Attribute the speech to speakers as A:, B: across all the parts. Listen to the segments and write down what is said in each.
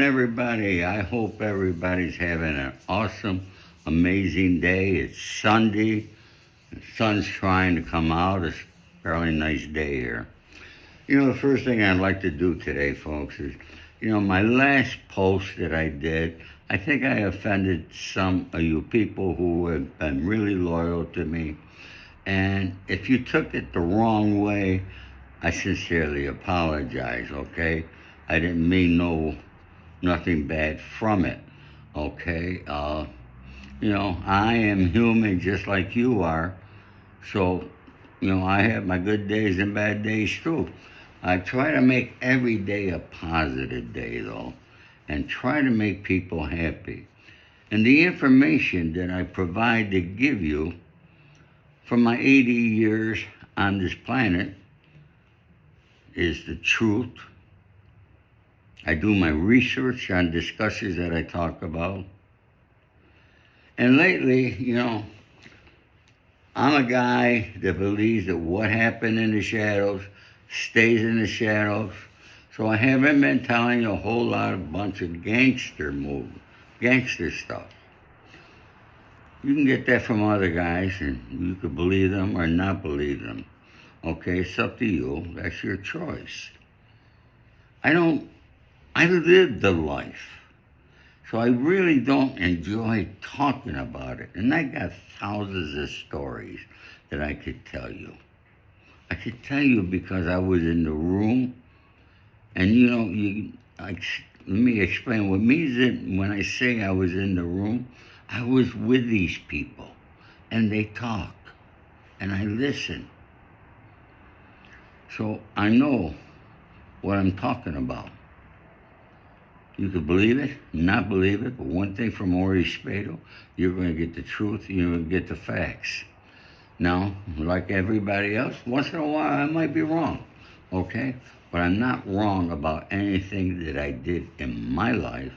A: Everybody, I hope everybody's having an awesome, amazing day. It's Sunday. The sun's trying to come out. It's a fairly nice day here. The first thing I'd like to do today, folks, is, my last post that I did, I think I offended some of you people who have been really loyal to me. And if you took it the wrong way, I sincerely apologize, okay? I didn't mean nothing bad from it, okay? I am human just like you are. So, I have my good days and bad days too. I try to make every day a positive day, though, and try to make people happy. And the information that I provide to give you from my 80 years on this planet is the truth. I do my research on discussions that I talk about. And lately, I'm a guy that believes that what happened in the shadows stays in the shadows. So I haven't been telling you a whole lot of bunch of gangster stuff. You can get that from other guys, and you could believe them or not believe them. Okay, it's up to you. That's your choice. I lived the life. So I really don't enjoy talking about it. And I got thousands of stories that I could tell you. I could tell you because I was in the room. And let me explain what means it when I say I was in the room. I was with these people. And they talk. And I listen. So I know what I'm talking about. You could believe it, not believe it, but one thing from Ori Spado, you're going to get the truth, you're going to get the facts. Now, like everybody else, once in a while I might be wrong, okay? But I'm not wrong about anything that I did in my life,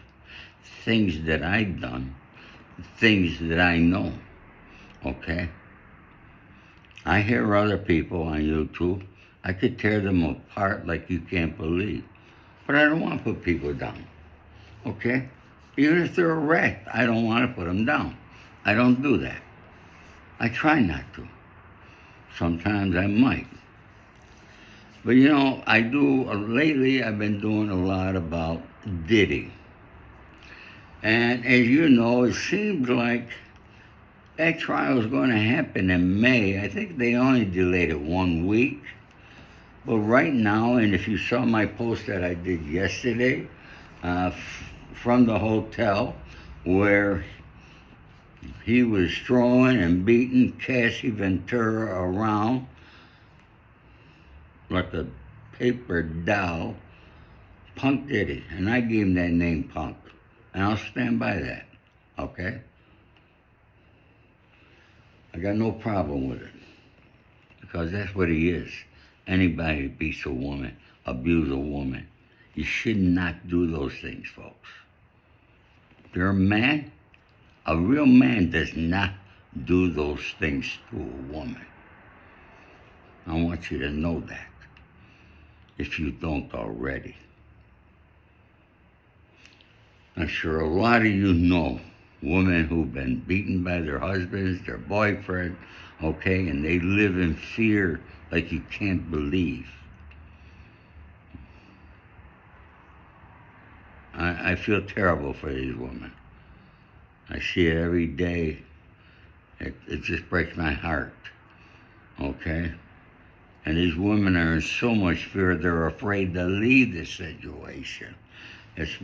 A: things that I've done, things that I know, okay? I hear other people on YouTube, I could tear them apart like you can't believe, but I don't want to put people down. Okay? Even if they're a rat, I don't want to put them down. I don't do that. I try not to. Sometimes I might. But lately I've been doing a lot about Diddy. And as you know, it seems like that trial is going to happen in May. I think they only delayed it 1 week. But right now, and if you saw my post that I did yesterday, from the hotel where he was throwing and beating Cassie Ventura around like a paper doll, Punk Diddy. And I gave him that name, Punk. And I'll stand by that, okay? I got no problem with it because that's what he is. Anybody that beats a woman, abuse a woman, you should not do those things, folks. If you're a man, a real man does not do those things to a woman. I want you to know that, if you don't already. I'm sure a lot of you know women who've been beaten by their husbands, their boyfriend, okay, and they live in fear like you can't believe. I feel terrible for these women. I see it every day. It just breaks my heart, okay? And these women are in so much fear, they're afraid to leave the situation. It's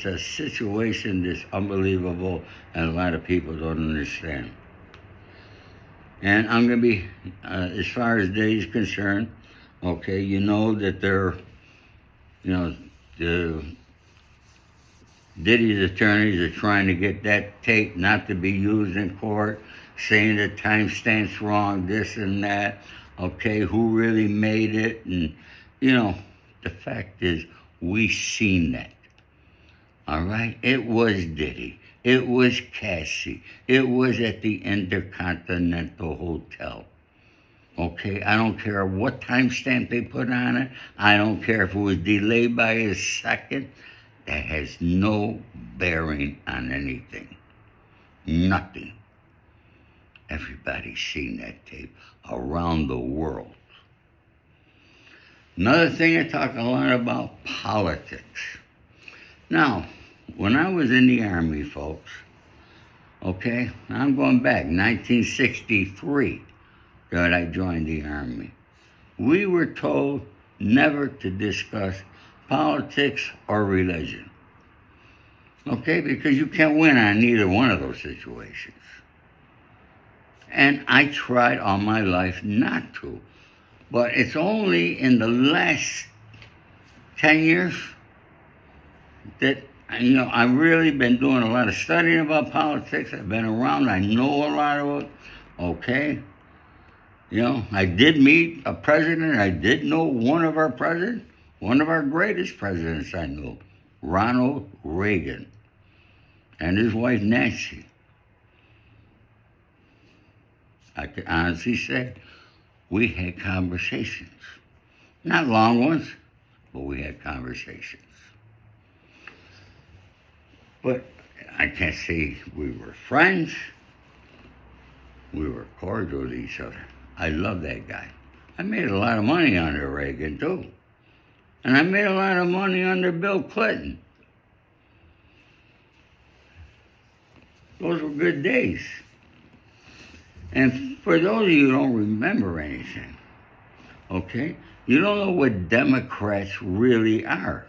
A: a situation that's unbelievable, and a lot of people don't understand. And I'm going to be, as far as Diddy's concerned, okay, you know that the Diddy's attorneys are trying to get that tape not to be used in court, saying the timestamp's wrong, this and that, okay, who really made it, and, the fact is, we seen that, all right? It was Diddy. It was Cassie. It was at the Intercontinental Hotel. Okay, I don't care what timestamp they put on it. I don't care if it was delayed by a second. that has no bearing on anything. Nothing. Everybody's seen that tape around the world. Another thing I talk a lot about, politics. Now, when I was in the Army, folks, okay, I'm going back, 1963, that I joined the Army. We were told never to discuss politics or religion. Okay, because you can't win on either one of those situations. And I tried all my life not to. But it's only in the last 10 years that, I've really been doing a lot of studying about politics. I've been around. I know a lot of it. Okay? I did meet a president. I did know one of our presidents, one of our greatest presidents I knew, Ronald Reagan, and his wife Nancy. I can honestly say we had conversations. Not long ones, but we had conversations. But I can't say we were friends. We were cordial with each other. I love that guy. I made a lot of money under Reagan, too. And I made a lot of money under Bill Clinton. Those were good days. And for those of you who don't remember anything, okay, you don't know what Democrats really are.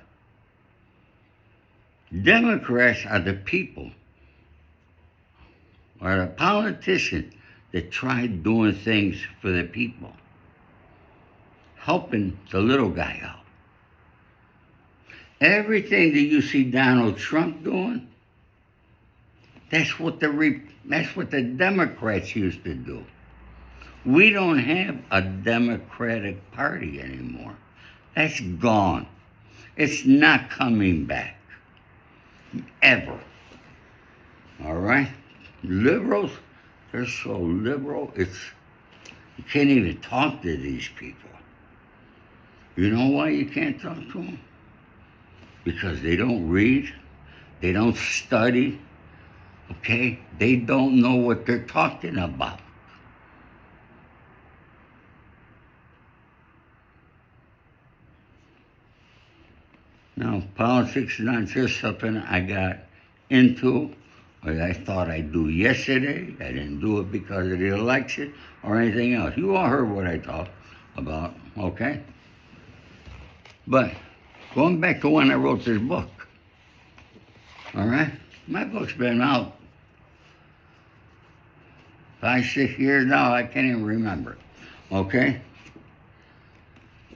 A: Democrats are the people, are the politicians that try doing things for the people, helping the little guy out. Everything that you see Donald Trump doing, that's what the Democrats used to do. We don't have a Democratic Party anymore. That's gone. It's not coming back. Ever. All right? Liberals, they're so liberal, you can't even talk to these people. You know why you can't talk to them? Because they don't read, they don't study, okay? They don't know what they're talking about. Now, politics is not just something I got into or I thought I'd do yesterday. I didn't do it because of the election or anything else. You all heard what I talked about, okay? But going back to when I wrote this book, all right? My book's been out 5-6 years now. I can't even remember, okay?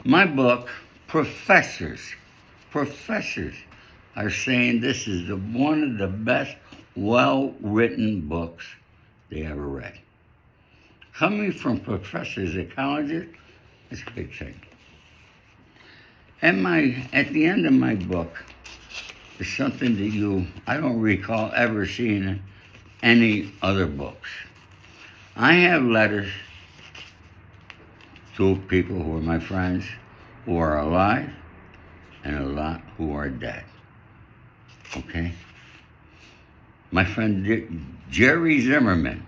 A: My book, professors are saying this is one of the best well-written books they ever read. Coming from professors at colleges, it's a big thing. At the end of my book is something that I don't recall ever seeing in any other books. I have letters to people who are my friends, who are alive, and a lot who are dead. Okay? My friend Jerry Zimmerman.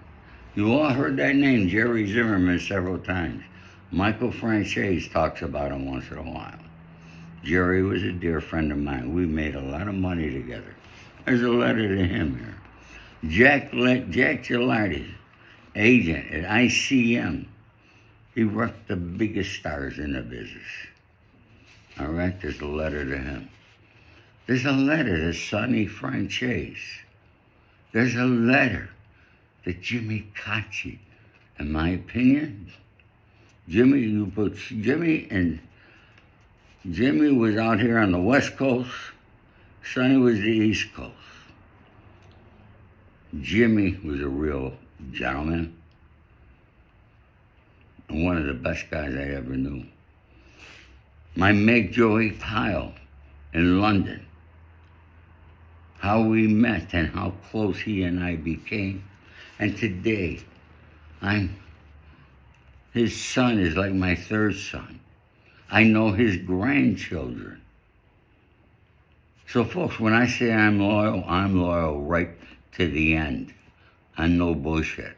A: You all heard that name, Jerry Zimmerman, several times. Michael Franchese talks about him once in a while. Jerry was a dear friend of mine. We made a lot of money together. There's a letter to him here. Jack Gilardi, agent at ICM. He worked the biggest stars in the business. All right, there's a letter to him. There's a letter to Sonny Franchese. There's a letter to Jimmy Cacci. In my opinion, Jimmy was out here on the West Coast. Sonny was the East Coast. Jimmy was a real gentleman and one of the best guys I ever knew. My mate Joey Pyle in London, how we met and how close he and I became. And today, his son is like my third son. I know his grandchildren. So, folks, when I say I'm loyal right to the end. I'm no bullshit.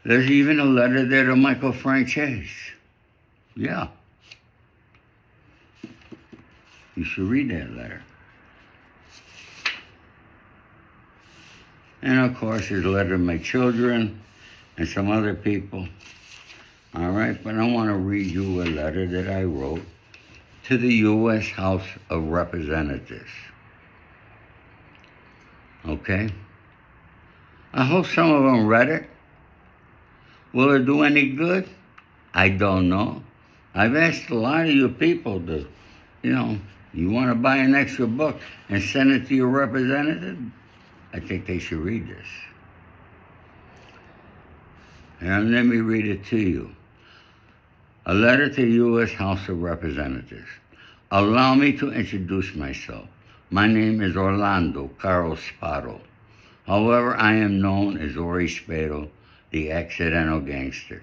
A: There's even a letter there to Michael Franchese. Yeah. You should read that letter. And of course, there's a letter to my children and some other people. All right, but I want to read you a letter that I wrote to the U.S. House of Representatives. Okay? I hope some of them read it. Will it do any good? I don't know. I've asked a lot of you people to, you want to buy an extra book and send it to your representative? I think they should read this. And let me read it to you. A letter to the U.S. House of Representatives. Allow me to introduce myself. My name is Orlando Carlos Spado. However, I am known as Ori Spado, the Accidental Gangster.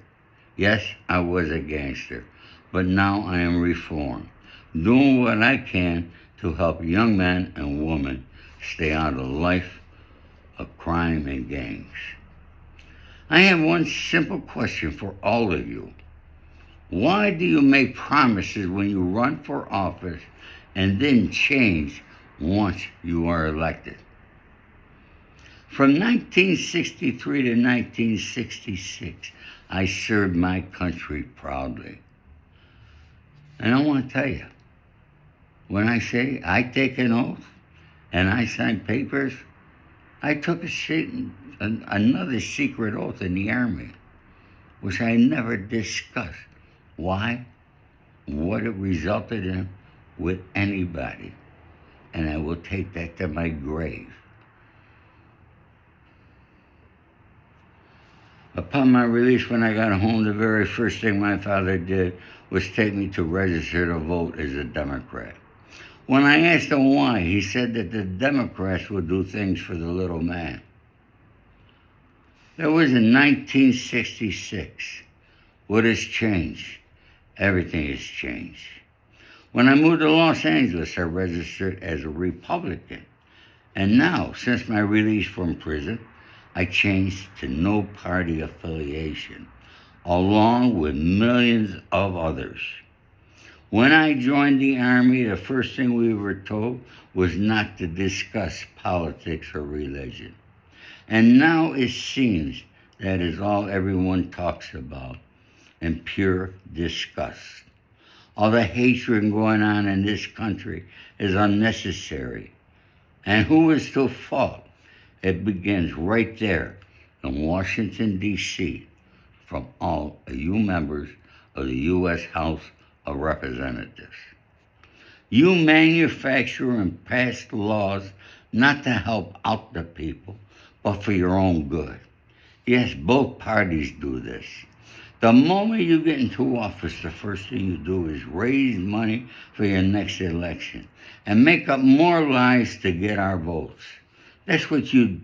A: Yes, I was a gangster, but now I am reformed, doing what I can to help young men and women stay out of life of crime and gangs. I have one simple question for all of you. Why do you make promises when you run for office and then change once you are elected? From 1963 to 1966, I served my country proudly. And I want to tell you, when I say I take an oath and I sign papers, I took another secret oath in the Army, which I never discussed. Why? What it resulted in with anybody. And I will take that to my grave. Upon my release, when I got home, the very first thing my father did was take me to register to vote as a Democrat. When I asked him why, he said that the Democrats would do things for the little man. That was in 1966. What has changed? Everything has changed. When I moved to Los Angeles, I registered as a Republican. And now, since my release from prison, I changed to no party affiliation, along with millions of others. When I joined the Army, the first thing we were told was not to discuss politics or religion. And now it seems that is all everyone talks about, and pure disgust. All the hatred going on in this country is unnecessary. And who is to fault? It begins right there in Washington, D.C., from all of you members of the U.S. House of Representatives. You manufacture and pass laws not to help out the people, but for your own good. Yes, both parties do this. The moment you get into office, the first thing you do is raise money for your next election and make up more lies to get our votes. That's what you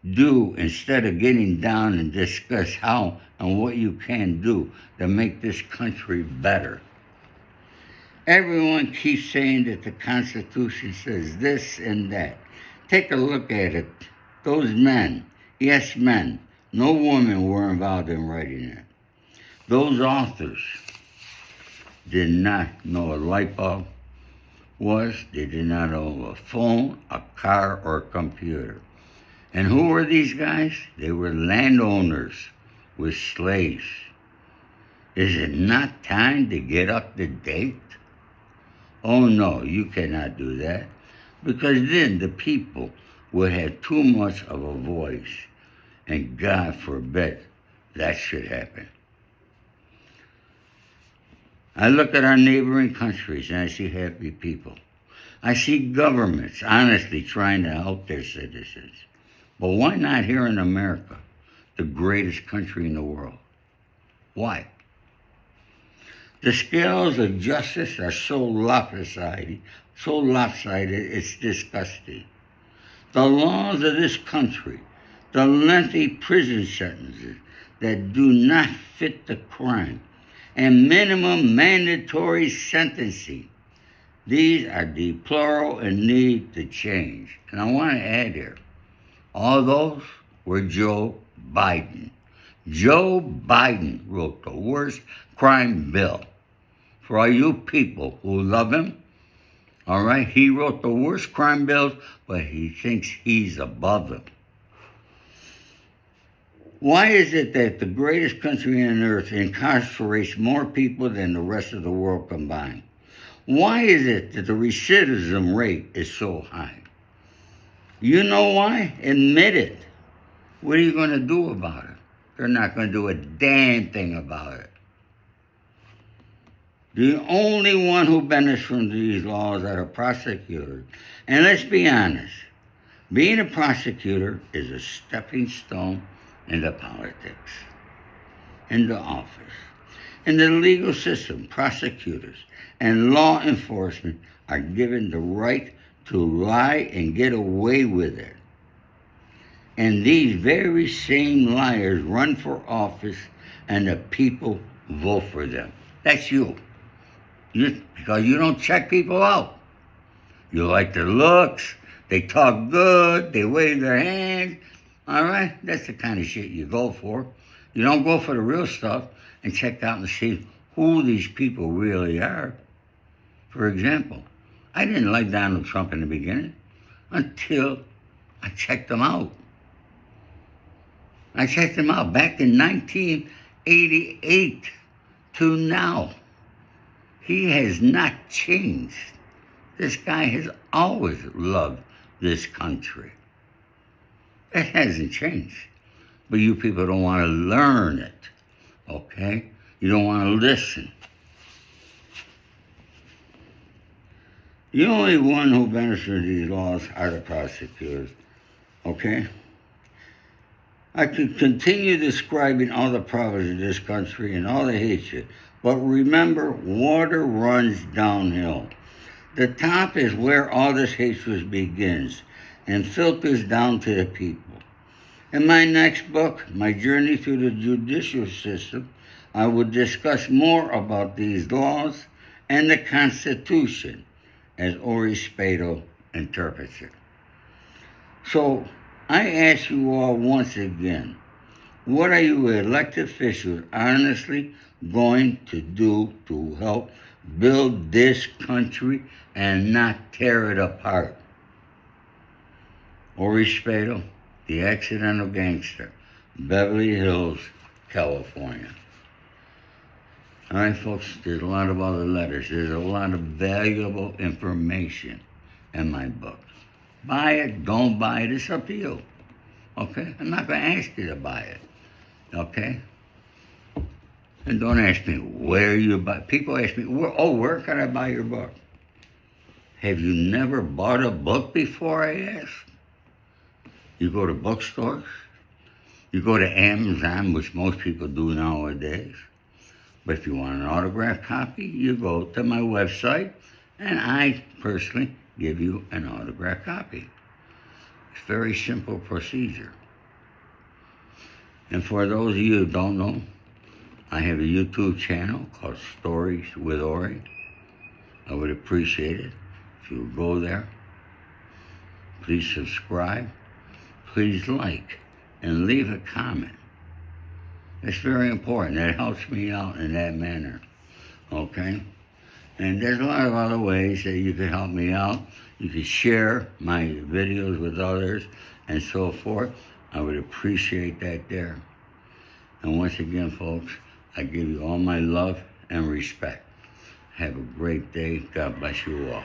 A: do instead of getting down and discuss how and what you can do to make this country better. Everyone keeps saying that the Constitution says this and that. Take a look at it. Those men, yes, men, no women were involved in writing it. Those authors did not know what a light bulb was. They did not know a phone, a car, or a computer. And who were these guys? They were landowners with slaves. Is it not time to get up to date? Oh no, you cannot do that, because then the people would have too much of a voice, and God forbid that should happen. I look at our neighboring countries and I see happy people. I see governments honestly trying to help their citizens. But why not here in America, the greatest country in the world? Why? The scales of justice are so lopsided, it's disgusting. The laws of this country, the lengthy prison sentences that do not fit the crime, and minimum mandatory sentencing, These are deplorable and need to change. And I want to add here, all those were Joe Biden. Joe Biden wrote the worst crime bill. For all you people who love him, all right, he wrote the worst crime bills, but he thinks he's above them. Why is it that the greatest country on earth incarcerates more people than the rest of the world combined? Why is it that the recidivism rate is so high? You know why? Admit it. What are you going to do about it? They're not going to do a damn thing about it. The only one who benefits from these laws are the prosecutors. And let's be honest, being a prosecutor is a stepping stone into politics, into office. In the legal system, prosecutors and law enforcement are given the right to lie and get away with it. And these very same liars run for office and the people vote for them. That's you. Because you don't check people out. You like their looks, they talk good, they wave their hands. All right? That's the kind of shit you go for. You don't go for the real stuff and check out and see who these people really are. For example, I didn't like Donald Trump in the beginning until I checked him out. I checked him out back in 1988 to now. He has not changed. This guy has always loved this country. That hasn't changed. But you people don't want to learn it, okay? You don't want to listen. The only one who benefits from these laws are the prosecutors, okay? I could continue describing all the problems in this country and all the hatred, but remember, water runs downhill. The top is where all this hatred begins and filters down to the people. In my next book, My Journey Through the Judicial System, I will discuss more about these laws and the Constitution as Ori Spado interprets it. So, I ask you all once again, what are you elected officials honestly going to do to help build this country and not tear it apart? Ori Spado, The Accidental Gangster, Beverly Hills, California. All right, folks, there's a lot of other letters. There's a lot of valuable information in my book. Buy it, don't buy it, it's up to you. Okay? I'm not going to ask you to buy it. Okay? And don't ask me where you buy. People ask me, where can I buy your book? Have you never bought a book before, I ask? You go to bookstores. You go to Amazon, which most people do nowadays. But if you want an autographed copy, you go to my website, and I personally give you an autographed copy. It's a very simple procedure. And for those of you who don't know, I have a YouTube channel called Stories with Ori. I would appreciate it if you would go there. Please subscribe. Please like and leave a comment. It's very important. It helps me out in that manner. Okay? And there's a lot of other ways that you can help me out. You can share my videos with others and so forth. I would appreciate that there. And once again, folks, I give you all my love and respect. Have a great day. God bless you all.